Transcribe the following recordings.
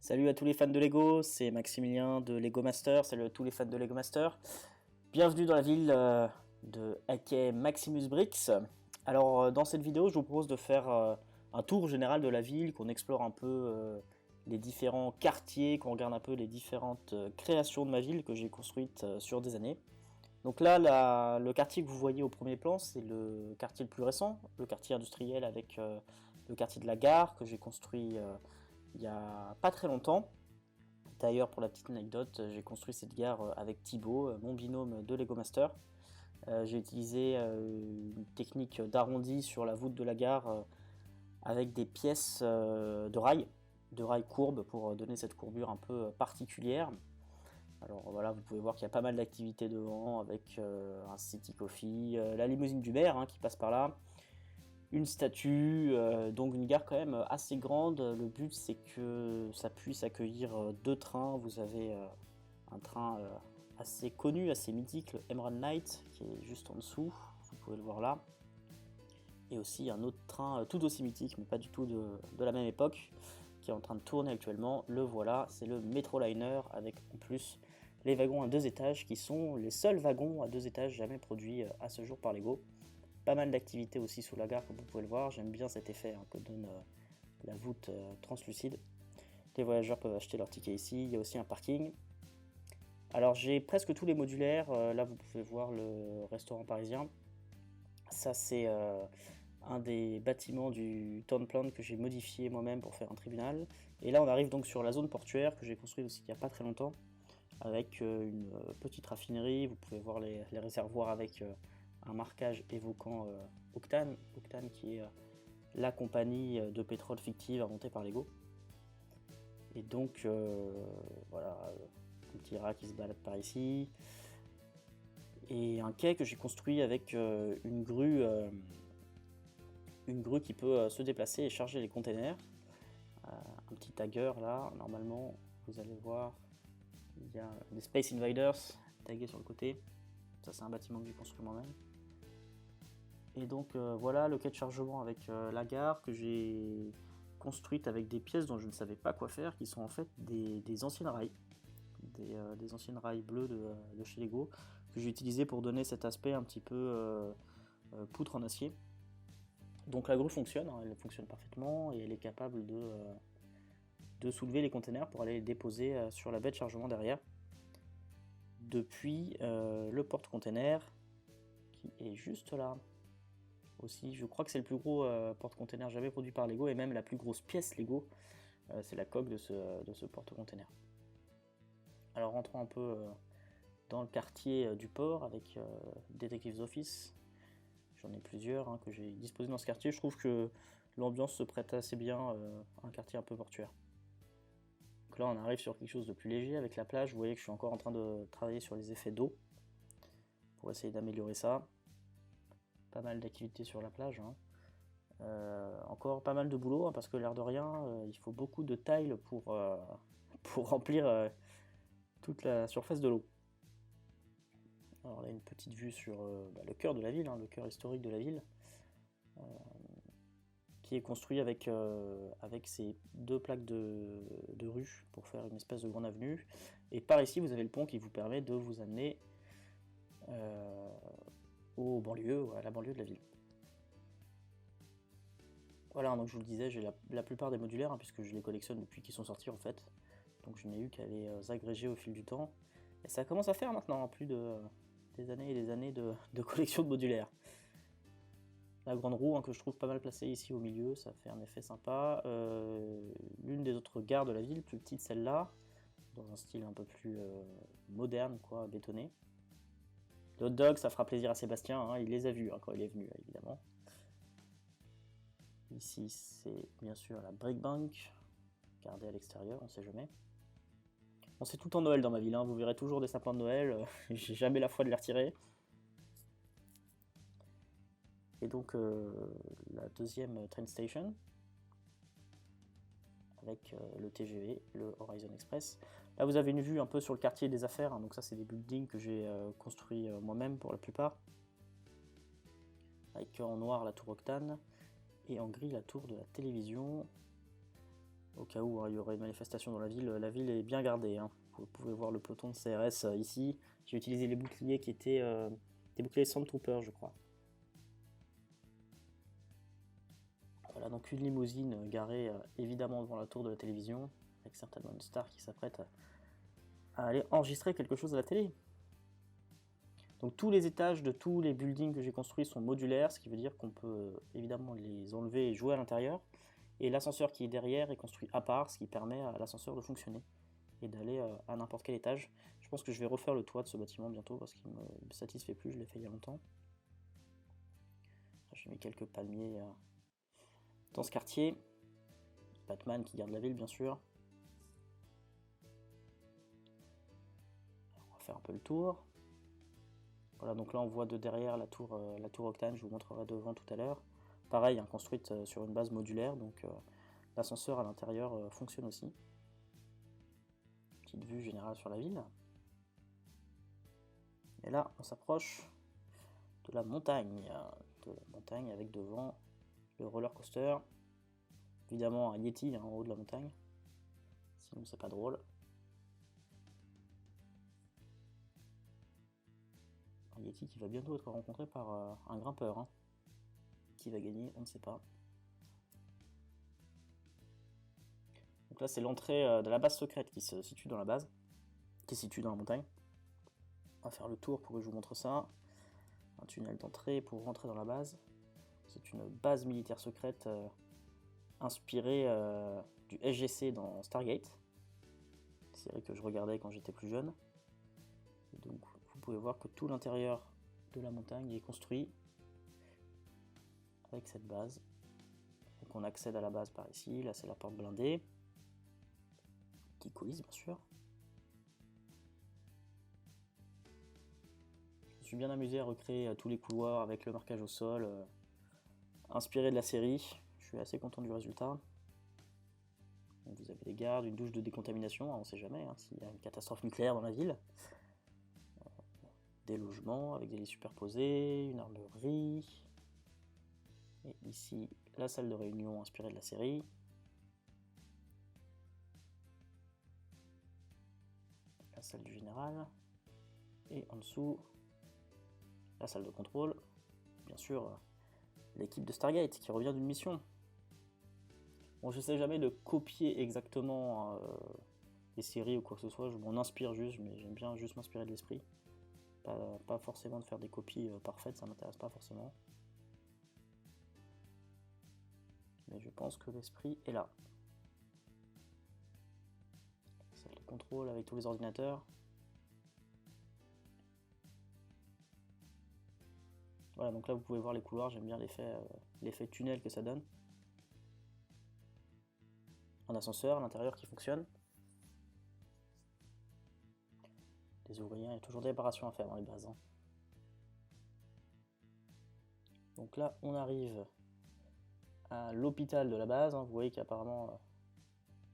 Salut à tous les fans de Lego, c'est Maximilien de Lego Master, salut à tous les fans de Lego Master. Bienvenue dans la ville de aka Maximus Bricks. Alors dans cette vidéo je vous propose de faire un tour général de la ville, qu'on explore un peu les différents quartiers, qu'on regarde un peu les différentes créations de ma ville que j'ai construites sur des années. Donc là, le quartier que vous voyez au premier plan, c'est le quartier le plus récent, le quartier industriel avec le quartier de la gare que j'ai construit il y a pas très longtemps. D'ailleurs, pour la petite anecdote, j'ai construit cette gare avec Thibaut, mon binôme de Lego Master. J'ai utilisé une technique d'arrondi sur la voûte de la gare avec des pièces de rail courbes pour donner cette courbure un peu particulière. Alors voilà, vous pouvez voir qu'il y a pas mal d'activités devant avec un City Coffee, la limousine du maire qui passe par là, une statue, donc une gare quand même assez grande. Le but c'est que ça puisse accueillir deux trains. Vous avez un train assez connu, assez mythique, le Emerald Knight, qui est juste en dessous, vous pouvez le voir là. Et aussi un autre train tout aussi mythique, mais pas du tout de la même époque, qui est en train de tourner actuellement. Le voilà, c'est le Metroliner, avec en plus les wagons à 2 étages, qui sont les seuls wagons à 2 étages jamais produits à ce jour par Lego. Pas mal d'activités aussi sous la gare, comme vous pouvez le voir. J'aime bien cet effet que donne la voûte translucide. Les voyageurs peuvent acheter leur ticket ici. Il y a aussi un parking. Alors j'ai presque tous les modulaires. Là vous pouvez voir le restaurant parisien. Ça c'est un des bâtiments du town plan que j'ai modifié moi-même pour faire un tribunal. Et là on arrive donc sur la zone portuaire que j'ai construite aussi il n'y a pas très longtemps, avec une petite raffinerie. Vous pouvez voir les réservoirs avec un marquage évoquant Octane qui est la compagnie de pétrole fictive inventée par Lego. Et donc voilà, un petit rat qui se balade par ici. Et un quai que j'ai construit avec une grue qui peut se déplacer et charger les containers. Un petit tagger là, normalement vous allez voir, il y a des Space Invaders tagués sur le côté. Ça c'est un bâtiment que j'ai construit moi-même. Et donc voilà le quai de chargement avec la gare que j'ai construite avec des pièces dont je ne savais pas quoi faire, qui sont en fait des anciennes rails, des anciennes rails bleues de chez Lego, que j'ai utilisé pour donner cet aspect un petit peu poutre en acier. Donc la grue fonctionne, elle fonctionne parfaitement et elle est capable de soulever les containers pour aller les déposer sur la baie de chargement derrière. Depuis le porte-container qui est juste là. Aussi, je crois que c'est le plus gros porte-container jamais produit par Lego et même la plus grosse pièce Lego, c'est la coque de ce porte-container. Alors rentrons un peu dans le quartier du port avec Detectives Office. J'en ai plusieurs que j'ai disposés dans ce quartier. Je trouve que l'ambiance se prête assez bien à un quartier un peu portuaire. Donc là on arrive sur quelque chose de plus léger avec la plage. Vous voyez que je suis encore en train de travailler sur les effets d'eau pour essayer d'améliorer ça. Pas mal d'activités sur la plage. Encore pas mal de boulot parce que l'air de rien, il faut beaucoup de tiles pour remplir toute la surface de l'eau. Alors là, une petite vue sur le cœur de la ville, le cœur historique de la ville, qui est construit avec ces deux plaques de rue pour faire une espèce de grande avenue. Et par ici, vous avez le pont qui vous permet de vous amener aux banlieues, à la banlieue de la ville. Voilà, donc je vous le disais, j'ai la plupart des modulaires, puisque je les collectionne depuis qu'ils sont sortis en fait. Donc je n'ai eu qu'à les agréger au fil du temps. Et ça commence à faire maintenant, plus des années et des années de collection de modulaires. La grande roue que je trouve pas mal placée ici au milieu, ça fait un effet sympa. L'une des autres gares de la ville, plus petite celle-là, dans un style un peu plus moderne, bétonné. Le hot dog, ça fera plaisir à Sébastien, il les a vus quand il est venu, évidemment. Ici, c'est bien sûr la Brick Bank, gardée à l'extérieur, on sait jamais. Bon, c'est tout le temps Noël dans ma ville, vous verrez toujours des sapins de Noël, j'ai jamais la foi de les retirer. Et donc la deuxième train station, avec le TGV, le Horizon Express. Là vous avez une vue un peu sur le quartier des affaires, donc ça c'est des buildings que j'ai construits moi-même pour la plupart. Avec en noir la tour Octane, et en gris la tour de la télévision. au cas où il y aurait une manifestation dans la ville est bien gardée, hein. Vous pouvez voir le peloton de CRS ici. J'ai utilisé les boucliers qui étaient des boucliers Stormtrooper, je crois. Voilà, donc une limousine garée évidemment devant la tour de la télévision, avec certainement une star qui s'apprête à aller enregistrer quelque chose à la télé. Donc tous les étages de tous les buildings que j'ai construits sont modulaires, ce qui veut dire qu'on peut évidemment les enlever et jouer à l'intérieur. Et l'ascenseur qui est derrière est construit à part, ce qui permet à l'ascenseur de fonctionner et d'aller à n'importe quel étage. Je pense que je vais refaire le toit de ce bâtiment bientôt parce qu'il me satisfait plus, je l'ai fait il y a longtemps. J'ai mis quelques palmiers dans ce quartier. Batman qui garde la ville bien sûr. On va faire un peu le tour. Voilà, donc là on voit de derrière la tour Octane, je vous montrerai devant tout à l'heure. Pareil, hein, construite sur une base modulaire, donc l'ascenseur à l'intérieur fonctionne aussi. Petite vue générale sur la ville. Et là, on s'approche de la montagne avec devant le roller coaster. Évidemment un Yeti en haut de la montagne, sinon c'est pas drôle. Un Yeti qui va bientôt être rencontré par un grimpeur. Hein. Qui va gagner, on ne sait pas. Donc là c'est l'entrée de la base secrète qui se situe dans la base, qui se situe dans la montagne. On va faire le tour pour que je vous montre ça. Un tunnel d'entrée pour rentrer dans la base. C'est une base militaire secrète inspirée du SGC dans Stargate, série que je regardais quand j'étais plus jeune. Et donc vous pouvez voir que tout l'intérieur de la montagne est construit avec cette base. Donc on accède à la base par ici, là c'est la porte blindée, qui coulisse bien sûr. Je me suis bien amusé à recréer tous les couloirs avec le marquage au sol, inspiré de la série. Je suis assez content du résultat. Donc vous avez des gardes, une douche de décontamination, hein, on ne sait jamais hein, s'il y a une catastrophe nucléaire dans la ville. Des logements avec des lits superposés, une armurerie. Et ici, la salle de réunion inspirée de la série. La salle du général. Et en dessous, la salle de contrôle. Bien sûr, l'équipe de Stargate qui revient d'une mission. Bon, je sais jamais de copier exactement les séries ou quoi que ce soit, je m'en inspire juste, mais j'aime bien juste m'inspirer de l'esprit. Pas forcément de faire des copies parfaites, ça m'intéresse pas forcément. Mais je pense que l'esprit est là. Salle de contrôle avec tous les ordinateurs. Voilà, donc là vous pouvez voir les couloirs, j'aime bien l'effet tunnel que ça donne. Un ascenseur à l'intérieur qui fonctionne. Les ouvriers, il y a toujours des réparations à faire dans les bases. Hein. Donc là on arrive à l'hôpital de la base, hein. Vous voyez qu'apparemment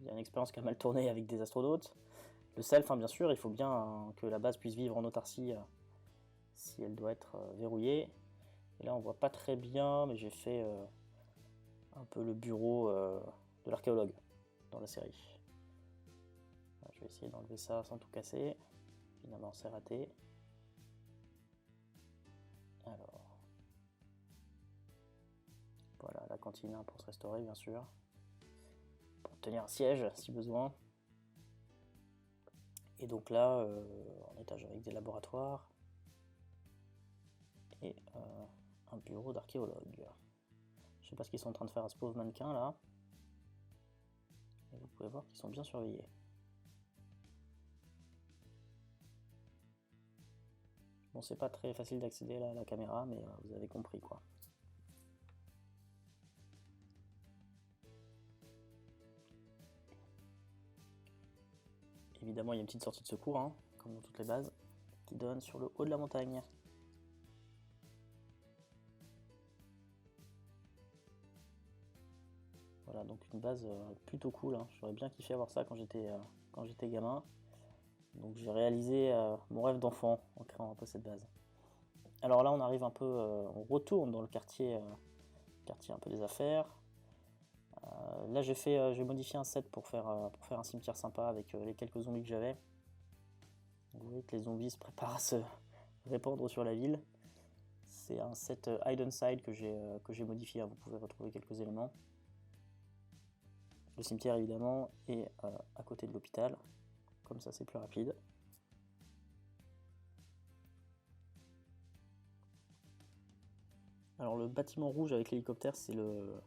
il y a une expérience qui a mal tourné avec des astronautes. Le self, hein, bien sûr, il faut bien que la base puisse vivre en autarcie si elle doit être verrouillée. Et là on voit pas très bien, mais j'ai fait un peu le bureau de l'archéologue dans la série. Voilà, je vais essayer d'enlever ça sans tout casser. Finalement c'est raté. Alors, voilà la cantine hein, pour se restaurer bien sûr. Pour tenir un siège si besoin. Et donc là, en étage avec des laboratoires. Et un bureau d'archéologue. Je sais pas ce qu'ils sont en train de faire à ce pauvre mannequin là. Et vous pouvez voir qu'ils sont bien surveillés. Bon, c'est pas très facile d'accéder à la caméra, mais vous avez compris quoi. Évidemment, il y a une petite sortie de secours, hein, comme dans toutes les bases, qui donne sur le haut de la montagne. Voilà, donc une base plutôt cool. Hein. J'aurais bien kiffé avoir ça quand j'étais gamin. Donc j'ai réalisé mon rêve d'enfant en créant un peu cette base. Alors là, on arrive un peu, on retourne dans le quartier un peu des affaires. Là j'ai modifié un set pour faire un cimetière sympa avec les quelques zombies que j'avais. Vous voyez que les zombies se préparent à se répandre sur la ville. C'est un set Hide Side que j'ai modifié, hein. Vous pouvez retrouver quelques éléments. Le cimetière évidemment est à côté de l'hôpital, comme ça c'est plus rapide. Alors le bâtiment rouge avec l'hélicoptère, c'est le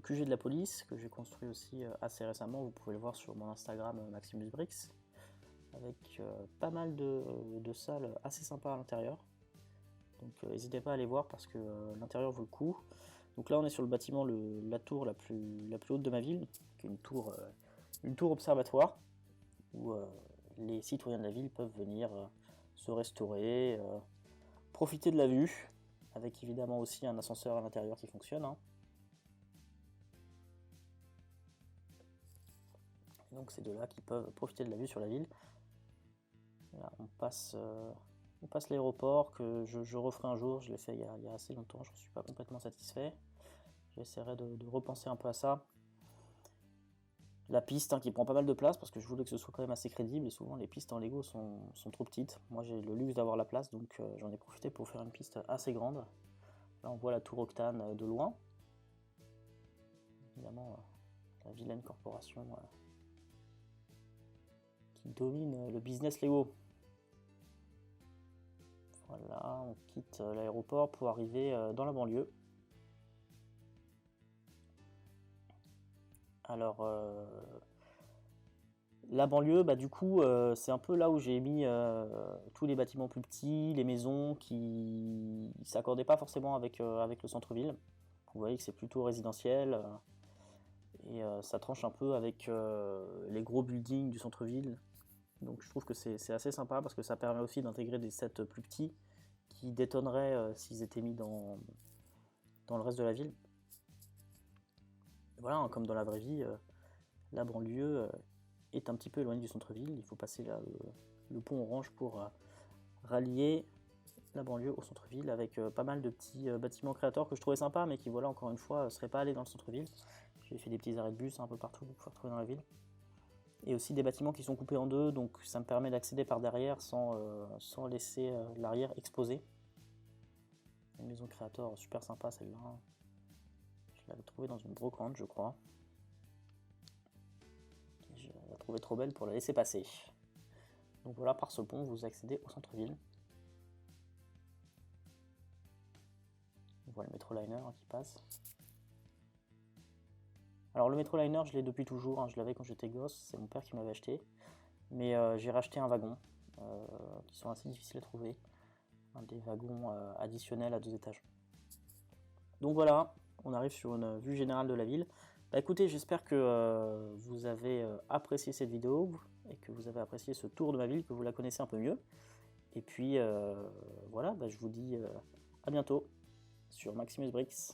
QG de la police que j'ai construit aussi assez récemment. Vous pouvez le voir sur mon Instagram Maximus Bricks, avec pas mal de salles assez sympas à l'intérieur. Donc n'hésitez pas à aller voir parce que l'intérieur vaut le coup. Donc là on est sur le bâtiment, la tour la plus haute de ma ville, qui est une tour observatoire où les citoyens de la ville peuvent venir se restaurer, profiter de la vue, avec évidemment aussi un ascenseur à l'intérieur qui fonctionne, hein. Donc c'est de là qui peuvent profiter de la vue sur la ville. Là, on passe l'aéroport que je referai un jour. Je l'ai fait il y a assez longtemps, je ne suis pas complètement satisfait. J'essaierai de repenser un peu à ça. La piste, hein, qui prend pas mal de place parce que je voulais que ce soit quand même assez crédible, et souvent les pistes en Lego sont trop petites. Moi j'ai le luxe d'avoir la place, donc j'en ai profité pour faire une piste assez grande. Là on voit la tour Octane de loin. Évidemment la vilaine corporation qui domine le business Lego. Voilà, on quitte l'aéroport pour arriver dans la banlieue. Alors la banlieue, bah, du coup, c'est un peu là où j'ai mis tous les bâtiments plus petits, les maisons qui ne s'accordaient pas forcément avec le centre-ville. Vous voyez que c'est plutôt résidentiel, et ça tranche un peu avec les gros buildings du centre-ville. Donc je trouve que c'est assez sympa parce que ça permet aussi d'intégrer des sets plus petits qui détonneraient s'ils étaient mis dans le reste de la ville. Voilà, hein, comme dans la vraie vie, la banlieue est un petit peu éloignée du centre-ville. Il faut passer là, le pont orange pour rallier la banlieue au centre-ville, avec pas mal de petits bâtiments créateurs que je trouvais sympas, mais qui, voilà, encore une fois, ne seraient pas allés dans le centre-ville. J'ai fait des petits arrêts de bus un peu partout pour pouvoir trouver dans la ville. Et aussi des bâtiments qui sont coupés en deux, donc ça me permet d'accéder par derrière sans laisser l'arrière exposé. Une maison créateur super sympa celle-là. Je l'avais trouvée dans une brocante, je crois. Et je la trouvais trop belle pour la laisser passer. Donc voilà, par ce pont, vous accédez au centre-ville. On voit le Metroliner qui passe. Alors le Metroliner, je l'ai depuis toujours, hein, je l'avais quand j'étais gosse, c'est mon père qui m'avait acheté. Mais j'ai racheté un wagon, qui sont assez difficiles à trouver. Des wagons additionnels à 2 étages. Donc voilà, on arrive sur une vue générale de la ville. Bah écoutez, j'espère que vous avez apprécié cette vidéo et que vous avez apprécié ce tour de ma ville, que vous la connaissez un peu mieux. Et puis voilà, bah, je vous dis à bientôt sur Maximus Bricks.